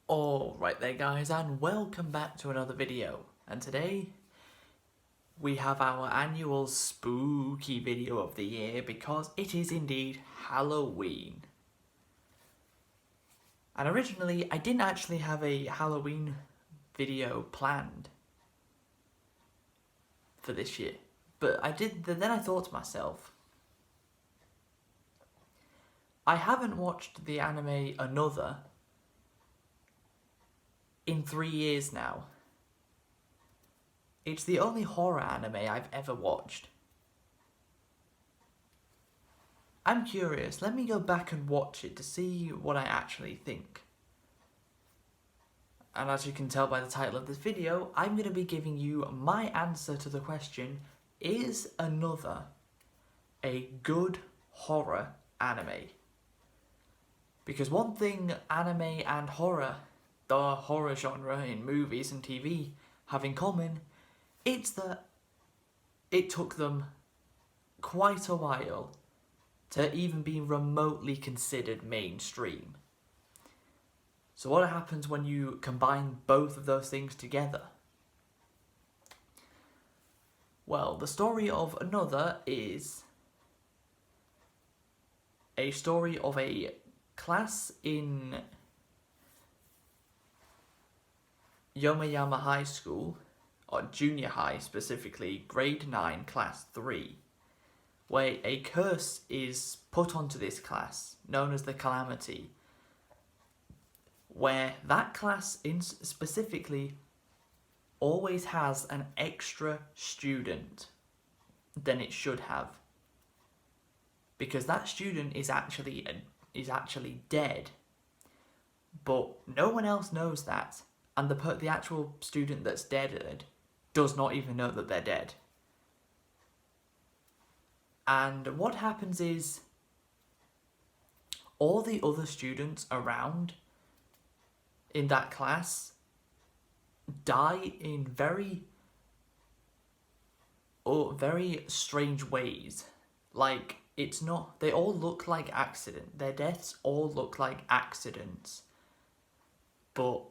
Alright there guys, and welcome back to another video. And today we have our annual spooky video of the year because it is indeed Halloween. And originally I didn't actually have a Halloween video planned for this year, but then I thought to myself, I haven't watched the anime Another in 3 years now. It's the only horror anime I've ever watched. I'm curious, let me go back and watch it to see what I actually think. And as you can tell by the title of this video, I'm going to be giving you my answer to the question, is Another a good horror anime? Because one thing anime and horror, the horror genre in movies and TV, have in common, it's that it took them quite a while to even be remotely considered mainstream. So what happens when you combine both of those things together? Well, the story of Another is a story of a class in Yomayama High School, or junior high specifically, grade 9, class 3, where a curse is put onto this class, known as the Calamity, where that class specifically always has an extra student than it should have. Because that student is actually dead, but no one else knows that, and the actual student that's dead does not even know that they're dead. And what happens is, all the other students around in that class die in very strange ways. Like, they all look like accidents. Their deaths all look like accidents. But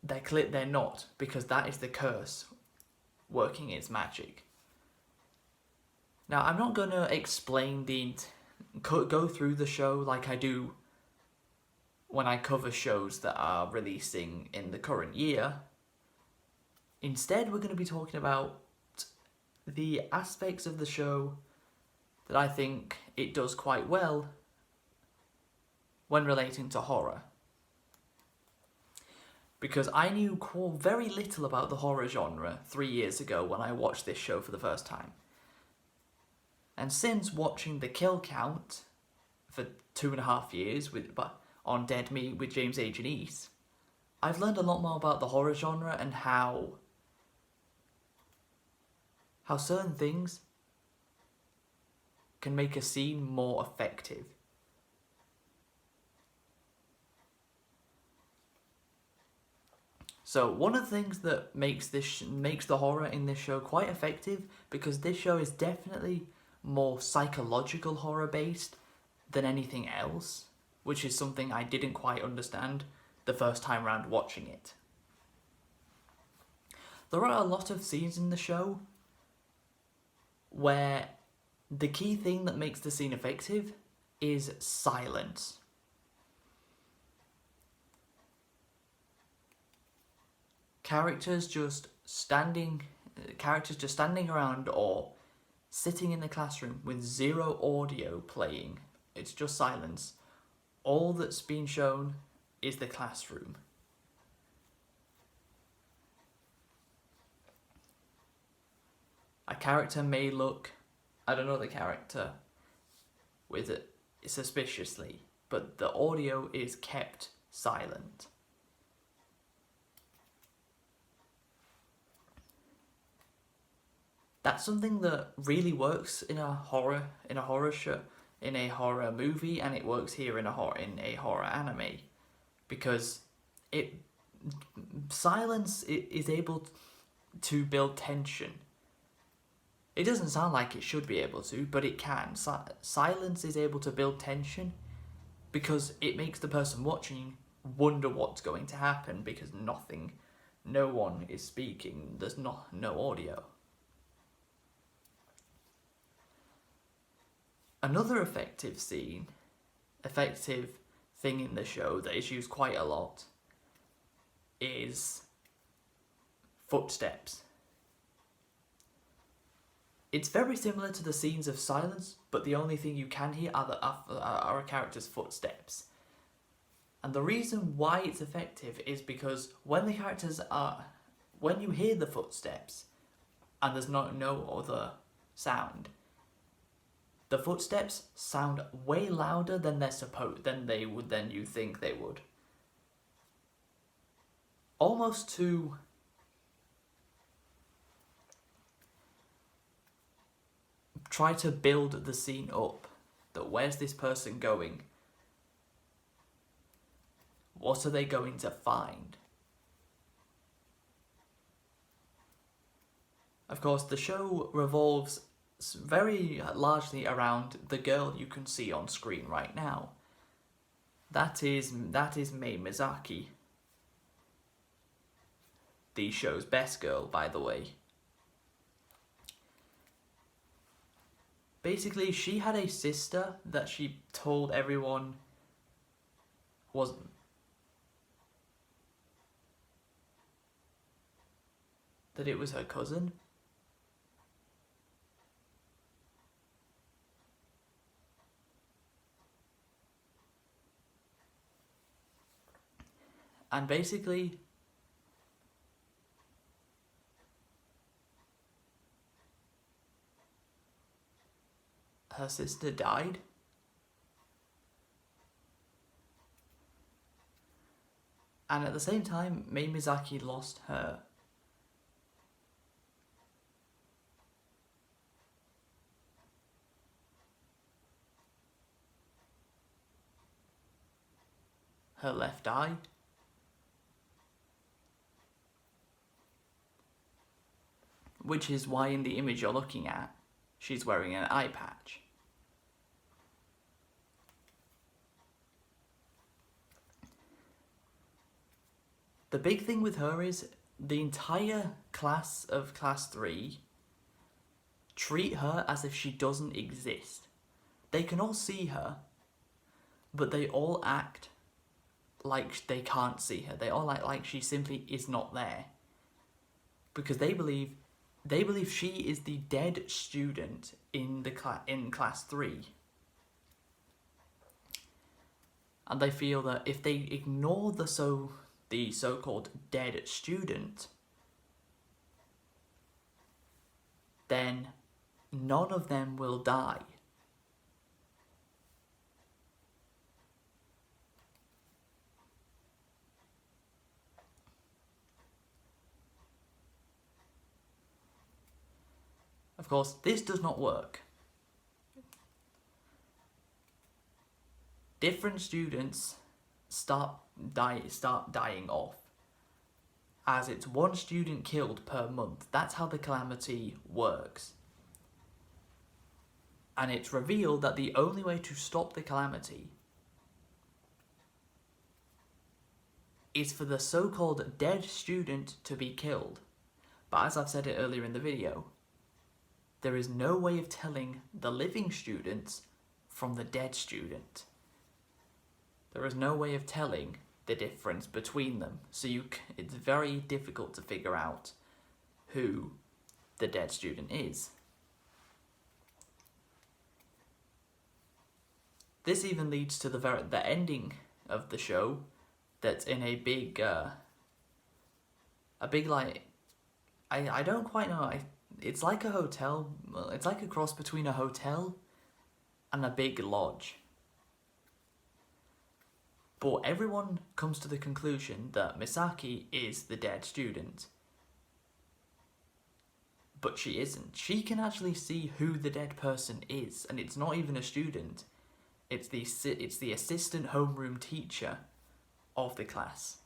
they're not, because that is the curse working its magic. Now, I'm not going to explain go through the show like I do when I cover shows that are releasing in the current year. Instead, we're going to be talking about the aspects of the show that I think it does quite well when relating to horror. Because I knew very little about the horror genre 3 years ago when I watched this show for the first time. And since watching The Kill Count for 2.5 years on Dead Meat with James A. Janice, I've learned a lot more about the horror genre and how certain things can make a scene more effective. So one of the things that makes the horror in this show quite effective, because this show is definitely more psychological horror based than anything else, which is something I didn't quite understand the first time around watching it. There are a lot of scenes in the show where the key thing that makes the scene effective is silence. Characters just standing around or sitting in the classroom with zero audio playing. It's just silence. All that's being shown is the classroom. A character may look at another character with it suspiciously, but the audio is kept silent. That's something that really works in a horror show, in a horror movie, and it works here in a horror anime, because silence is able to build tension. It doesn't sound like it should be able to, but it can. Silence is able to build tension because it makes the person watching wonder what's going to happen because no one is speaking, there's no audio. Another effective thing in the show that is used quite a lot is footsteps. It's very similar to the scenes of silence, but the only thing you can hear are a character's footsteps. And the reason why it's effective is because when you hear the footsteps and there's no other sound, the footsteps sound way louder than you think they would. Almost to try to build the scene up. That where's this person going? What are they going to find? Of course, the show revolves very largely around the girl you can see on screen right now. That is Mai Mizaki. The show's best girl, by the way. Basically, she had a sister that she told everyone wasn't. That it was her cousin. And basically, her sister died. And at the same time, Mai Mizaki lost her left eye. Which is why in the image you're looking at, she's wearing an eye patch. The big thing with her is the entire class of Class 3 treat her as if she doesn't exist. They can all see her, but they all act like they can't see her. They all act like she simply is not there. Because they believe she is the dead student in Class 3. And they feel that if they ignore the so-called dead student, then none of them will die. Of course, this does not work. Different students start dying off, as it's one student killed per month. That's how the calamity works. And it's revealed that the only way to stop the calamity is for the so-called dead student to be killed. But as I've said it earlier in the video, there is no way of telling the living students from the dead student. There is no way of telling the difference between them, so it's very difficult to figure out who the dead student is. This even leads to the ending of the show, that's in a big like, I don't quite know. It's like a hotel. It's like a cross between a hotel and a big lodge. But everyone comes to the conclusion that Misaki is the dead student. But she isn't. She can actually see who the dead person is, and it's not even a student. It's the assistant homeroom teacher of the class.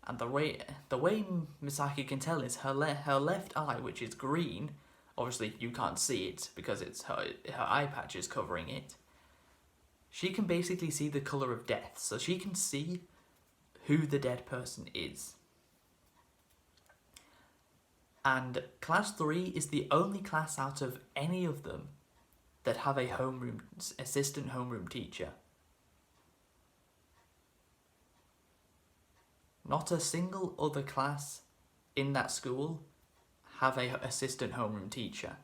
And the way Misaki can tell is her left eye, which is green. Obviously, you can't see it because it's her eye patch is covering it. She can basically see the colour of death, so she can see who the dead person is. And class 3 is the only class out of any of them that have a assistant homeroom teacher. Not a single other class in that school have a assistant homeroom teacher.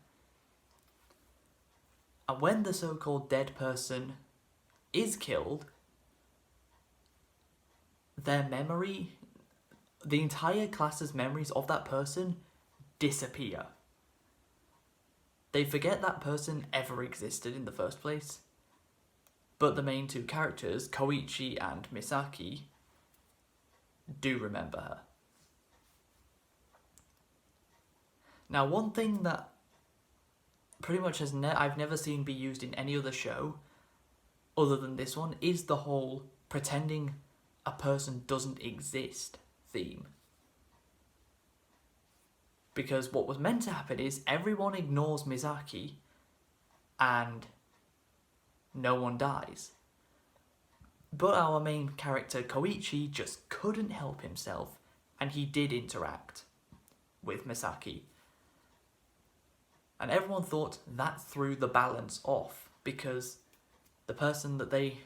And when the so-called dead person is killed, their memory, the entire class's memories of that person disappear. They forget that person ever existed in the first place. But the main two characters, Koichi and Misaki, do remember her. Now, one thing that pretty much I've never seen be used in any other show other than this one is the whole pretending a person doesn't exist theme. Because what was meant to happen is everyone ignores Misaki and no one dies. But our main character Koichi just couldn't help himself, and he did interact with Misaki. And everyone thought that threw the balance off, because the person that they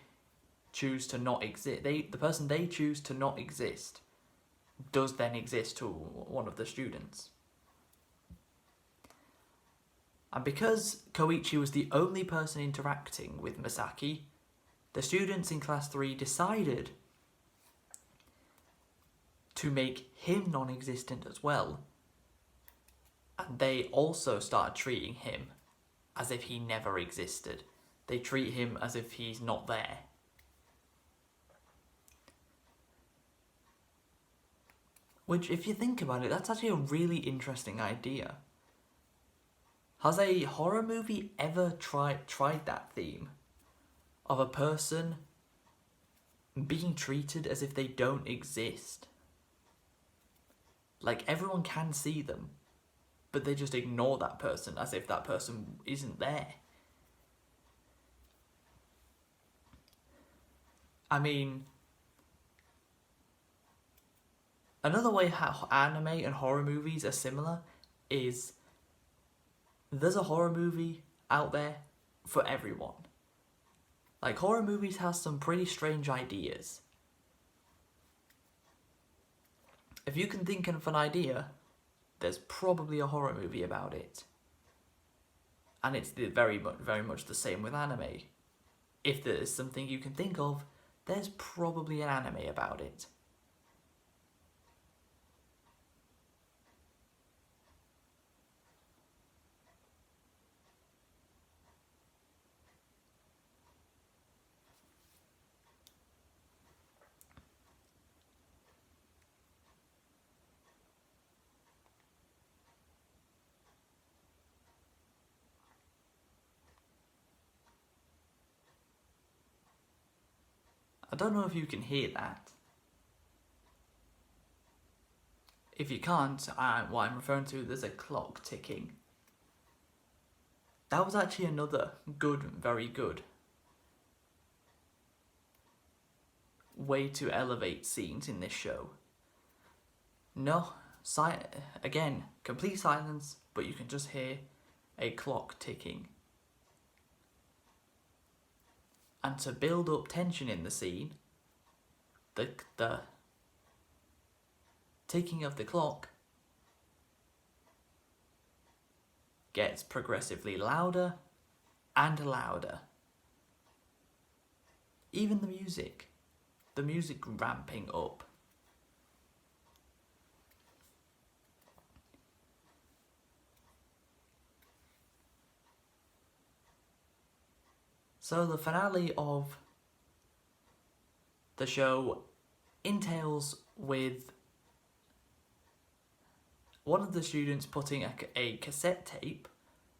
choose to not exist, the person they choose to not exist, does then exist to one of the students. And because Koichi was the only person interacting with Misaki, the students in class 3 decided to make him non-existent as well. And they also started treating him as if he never existed. They treat him as if he's not there. Which, if you think about it, that's actually a really interesting idea. Has a horror movie ever tried that theme? Of a person being treated as if they don't exist. Like, everyone can see them, but they just ignore that person as if that person isn't there. I mean, another way how anime and horror movies are similar is there's a horror movie out there for everyone. Like, horror movies have some pretty strange ideas. If you can think of an idea, there's probably a horror movie about it. And it's very much the same with anime. If there's something you can think of, there's probably an anime about it. I don't know if you can hear that. If you can't, what I'm referring to, there's a clock ticking. That was actually another very good way to elevate scenes in this show. No, again, complete silence, but you can just hear a clock ticking. And to build up tension in the scene, the ticking of the clock gets progressively louder and louder. Even the music ramping up. So the finale of the show entails with one of the students putting a cassette tape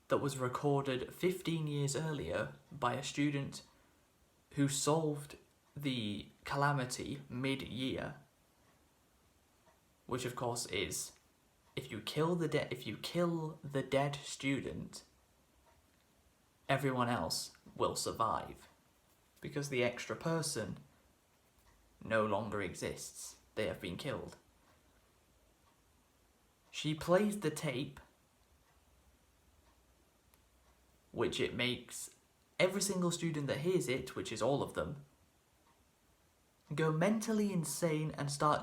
that was recorded 15 years earlier by a student who solved the calamity mid-year, which of course is if you kill the dead student, everyone else will survive, because the extra person no longer exists. They have been killed. She plays the tape, which it makes every single student that hears it, which is all of them, go mentally insane and start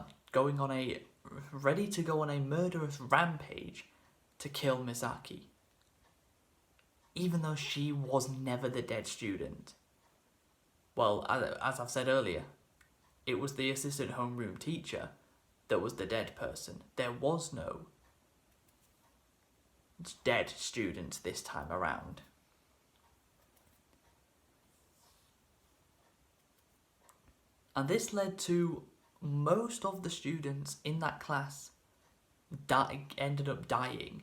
ready to go on a murderous rampage to kill Misaki. Even though she was never the dead student. Well, as I've said earlier, it was the assistant homeroom teacher that was the dead person. There was no dead student this time around. And this led to most of the students in that class ended up dying.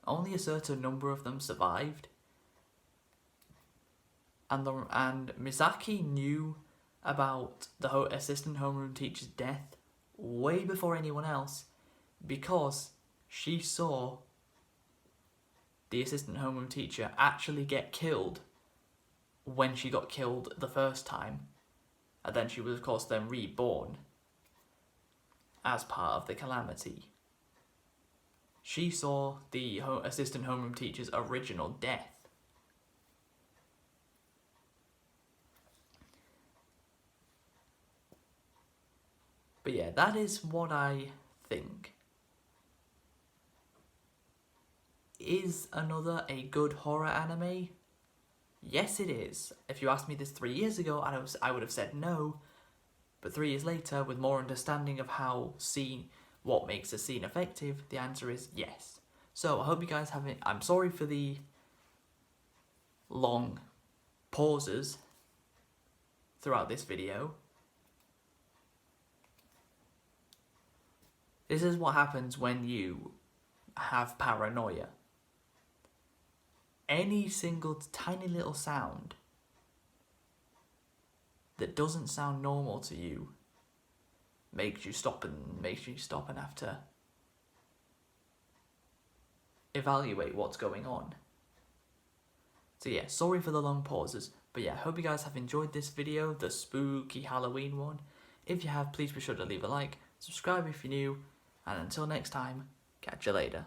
Only a certain number of them survived. And Misaki knew about the assistant homeroom teacher's death way before anyone else, because she saw the assistant homeroom teacher actually get killed when she got killed the first time, and then she was of course then reborn as part of the calamity. She saw the assistant homeroom teacher's original death. But yeah, that is what I think. Is Another a good horror anime? Yes, it is. If you asked me this 3 years ago, I would have said no. But 3 years later, with more understanding of what makes a scene effective, the answer is yes. So I hope you guys I'm sorry for the long pauses throughout this video. This is what happens when you have paranoia. Any single tiny little sound that doesn't sound normal to you makes you stop and have to evaluate what's going on. So yeah, sorry for the long pauses, but yeah, I hope you guys have enjoyed this video, the spooky Halloween one. If you have, please be sure to leave a like, subscribe if you're new, and until next time, catch you later.